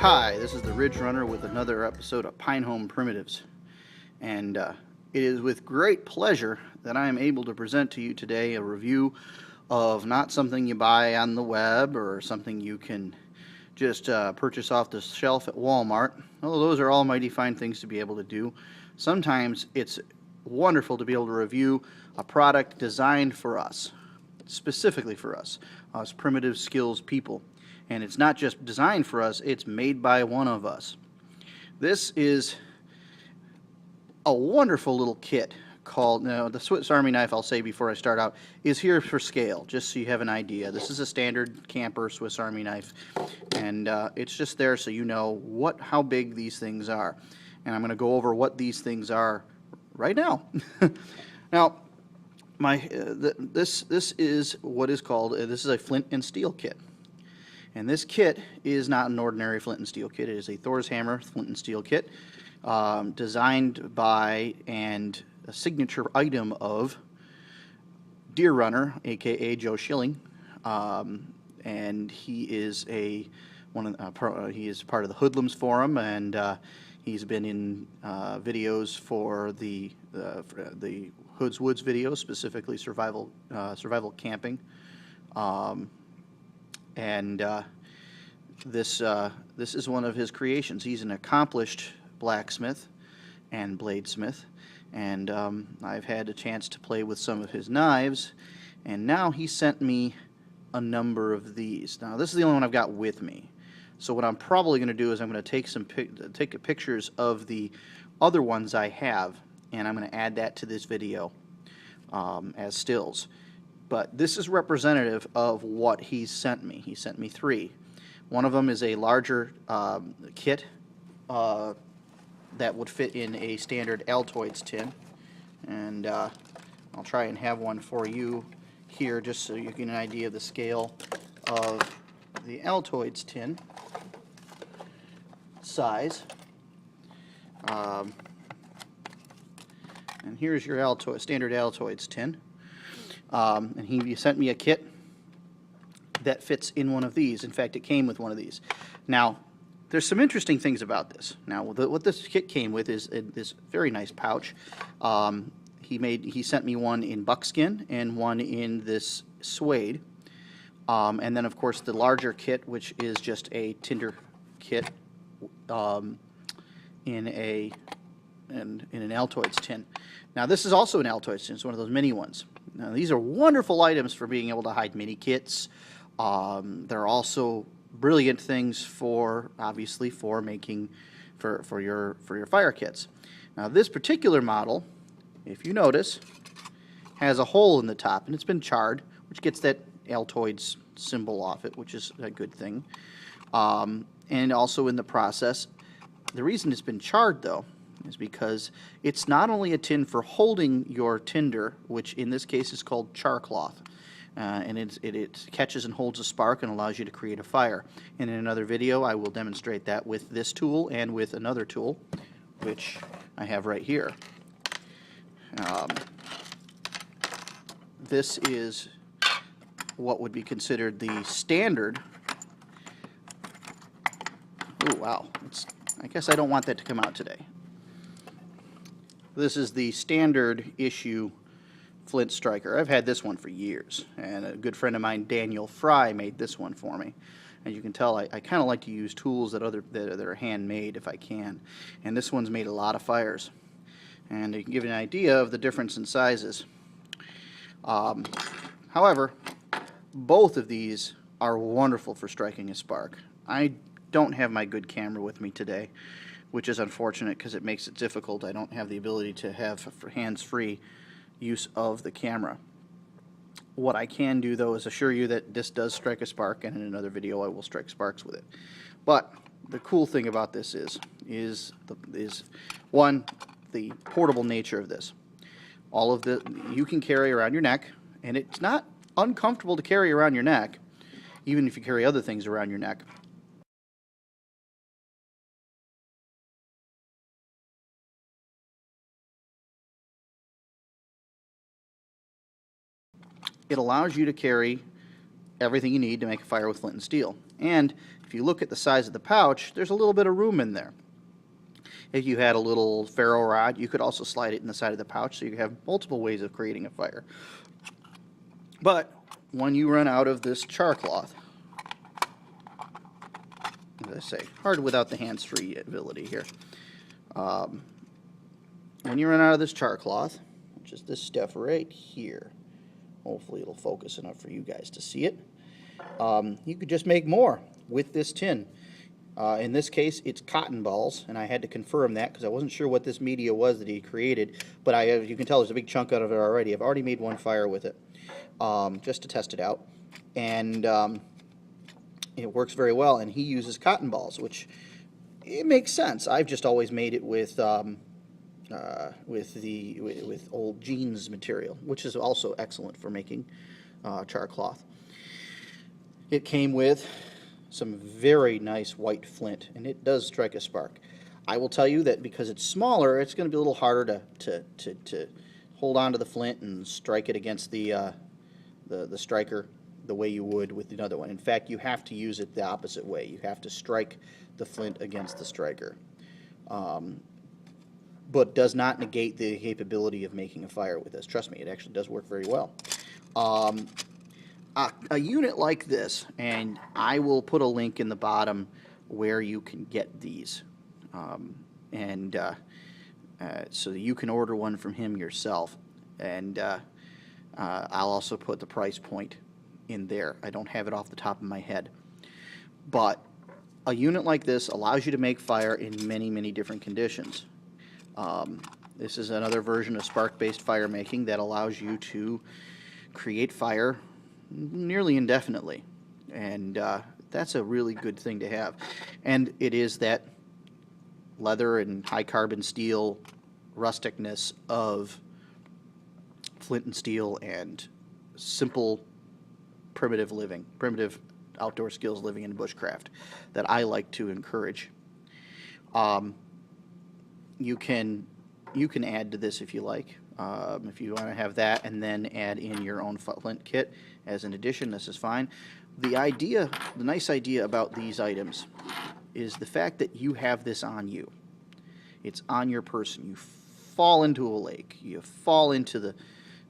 Hi, this is the Ridge Runner with another episode of Pine Home Primitives, and it is with great pleasure that I am able to present to you today a review of not something you buy on the web or something you can just purchase off the shelf at Walmart. Although those are all mighty fine things to be able to do, sometimes it's wonderful to be able to review a product designed for us, specifically for us primitive skills people. And it's not just designed for us, it's made by one of us. This is a wonderful little kit called, the Swiss Army knife, I'll say before I start out, is here for scale, just so you have an idea. This is a standard camper Swiss Army knife, and it's just there so you know how big these things are. And I'm going to go over what these things are right now. Now, this is what is called, this is a flint and steel kit. And this kit is not an ordinary flint and steel kit. It is a Thors hammer flint and steel kit designed by and a signature item of Deer Runner, aka Joe Schilling, and he is he is part of the Hoodlums forum, and he's been in videos for the Hood's Woods videos, specifically survival camping. This is one of his creations. He's an accomplished blacksmith and bladesmith, and I've had a chance to play with some of his knives, and now he sent me a number of these. Now this is the only one I've got with me, so what I'm probably going to do is I'm going to take pictures of the other ones I have, and I'm going to add that to this video as stills. But this is representative of what he sent me. He sent me 3. One of them is a larger kit that would fit in a standard Altoids tin, and I'll try and have one for you here just so you get an idea of the scale of the Altoids tin size. And here's your standard Altoids tin. And he sent me a kit that fits in one of these. In fact, it came with one of these. Now, there's some interesting things about this. Now, what this kit came with is this very nice pouch. He sent me one in buckskin and one in this suede. And then, of course, the larger kit, which is just a tinder kit in an Altoids tin. Now, this is also an Altoids tin. It's one of those mini ones. Now, these are wonderful items for being able to hide mini kits. They're also brilliant things for, obviously, for making for your fire kits. Now, this particular model, if you notice, has a hole in the top, and it's been charred, which gets that Altoids symbol off it, which is a good thing. And also in the process, the reason it's been charred, though, is because it's not only a tin for holding your tinder, which in this case is called char cloth, and it catches and holds a spark and allows you to create a fire. And in another video I will demonstrate that with this tool and with another tool, which I have right here. This is what would be considered the standard. Oh wow, I guess I don't want that to come out today. This is the standard issue flint striker. I've had this one for years, and a good friend of mine, Daniel Fry, made this one for me. As you can tell, I kind of like to use tools that are handmade if I can, and this one's made a lot of fires. And you can give you an idea of the difference in sizes. However, both of these are wonderful for striking a spark. I don't have my good camera with me today, which is unfortunate because it makes it difficult. I don't have the ability to have hands-free use of the camera. What I can do, though, is assure you that this does strike a spark, and in another video I will strike sparks with it. But the cool thing about this is one, the portable nature of this. You can carry around your neck, and it's not uncomfortable to carry around your neck, even if you carry other things around your neck. It allows you to carry everything you need to make a fire with flint and steel. And if you look at the size of the pouch, there's a little bit of room in there. If you had a little ferro rod, you could also slide it in the side of the pouch, so you have multiple ways of creating a fire. But when you run out of this char cloth, as I say, hard without the hands-free ability here. When you run out of this char cloth, which is this stuff right here, hopefully it'll focus enough for you guys to see it, you could just make more with this tin. In this case, it's cotton balls, and I had to confirm that because I wasn't sure what this media was that he created, but you can tell there's a big chunk out of it already. I've already made one fire with it, just to test it out, and it works very well. And he uses cotton balls, which it makes sense. I've just always made it with old jeans material, which is also excellent for making char cloth. It came with some very nice white flint, and it does strike a spark. I will tell you that because it's smaller, it's going to be a little harder to hold on to the flint and strike it against the striker the way you would with another one. In fact, you have to use it the opposite way. You have to strike the flint against the striker. But does not negate the capability of making a fire with this. Trust me, it actually does work very well. A unit like this, and I will put a link in the bottom where you can get these, so that you can order one from him yourself, and I'll also put the price point in there. I don't have it off the top of my head, but a unit like this allows you to make fire in many, many different conditions. This is another version of spark-based fire making that allows you to create fire nearly indefinitely, and that's a really good thing to have. And it is that leather and high carbon steel rusticness of flint and steel and simple primitive outdoor skills living in bushcraft that I like to encourage. You can add to this if you like. If you want to have that and then add in your own flint kit as an addition, this is fine. The nice idea about these items is the fact that you have this on you. It's on your person. You fall into a lake. You fall into the.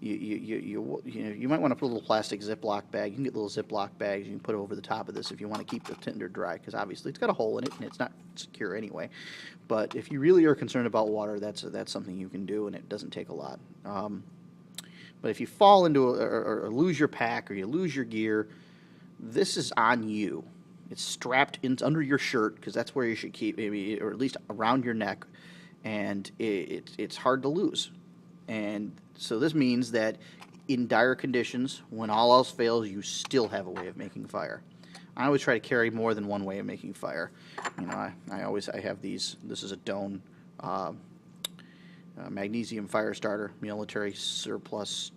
You might want to put a little plastic Ziploc bag. You can get little Ziploc bags. You can put it over the top of this if you want to keep the tinder dry, because obviously it's got a hole in it and it's not secure anyway. But if you really are concerned about water, that's something you can do, and it doesn't take a lot. But if you fall into or lose your pack or you lose your gear, this is on you. It's strapped under your shirt, because that's where you should keep, maybe, or at least around your neck, and it's hard to lose. And so this means that in dire conditions, when all else fails, you still have a way of making fire. I always try to carry more than one way of making fire. You know, I have these. This is a Doan magnesium fire starter, military surplus.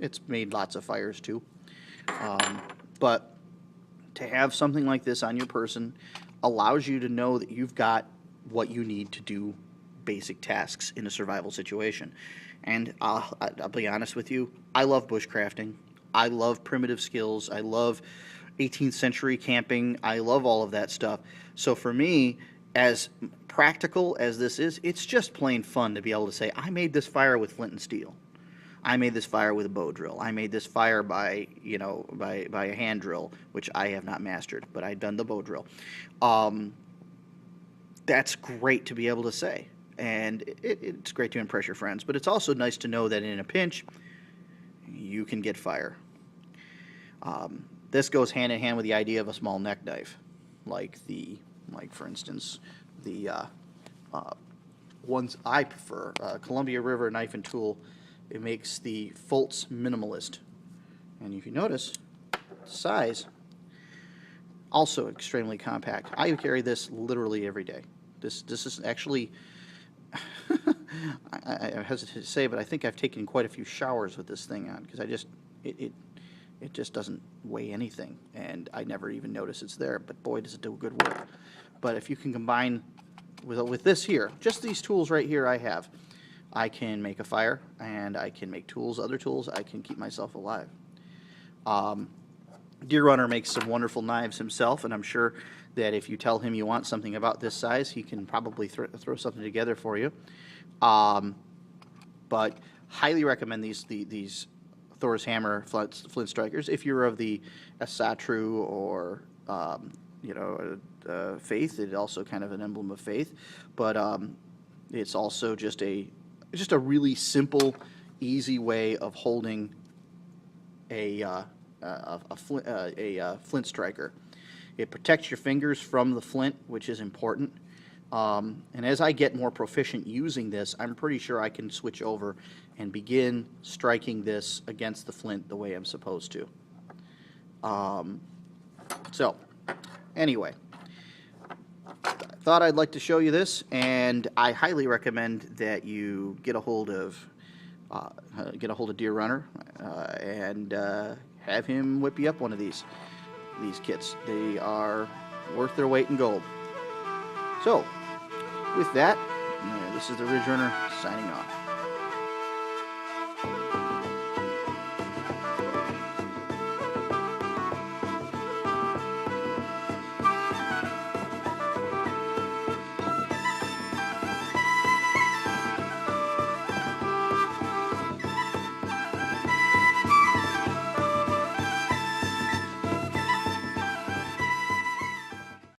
It's made lots of fires too. But to have something like this on your person allows you to know that you've got what you need to do basic tasks in a survival situation. And I'll be honest with you, I love bushcrafting. I love primitive skills. I love 18th century camping. I love all of that stuff. So for me, as practical as this is, it's just plain fun to be able to say, I made this fire with flint and steel. I made this fire with a bow drill. I made this fire by a hand drill, which I have not mastered, but I've done the bow drill. That's great to be able to say. And it's great to impress your friends, but it's also nice to know that in a pinch, you can get fire. This goes hand in hand with the idea of a small neck knife, like for instance, the ones I prefer, Columbia River Knife and Tool. It makes the Fultz Minimalist, and if you notice, size also extremely compact. I carry this literally every day. This is actually. I hesitate to say, but I think I've taken quite a few showers with this thing on, because it just doesn't weigh anything, and I never even notice it's there. But boy, does it do good work. But if you can combine with this here, just these tools right here, I can make a fire, and I can make tools, other tools. I can keep myself alive. Deer Runner makes some wonderful knives himself, and I'm sure that if you tell him you want something about this size, he can probably throw something together for you. But highly recommend these Thors hammer flint strikers if you're of the Asatru or faith. It's also kind of an emblem of faith, but it's also just a really simple, easy way of holding a flint striker. It protects your fingers from the flint, which is important. And as I get more proficient using this, I'm pretty sure I can switch over and begin striking this against the flint the way I'm supposed to. So, anyway, thought I'd like to show you this, and I highly recommend that you get a hold of Deer Runner and have him whip you up one of these kits. They are worth their weight in gold. So, with that, this is the Ridge Runner signing off.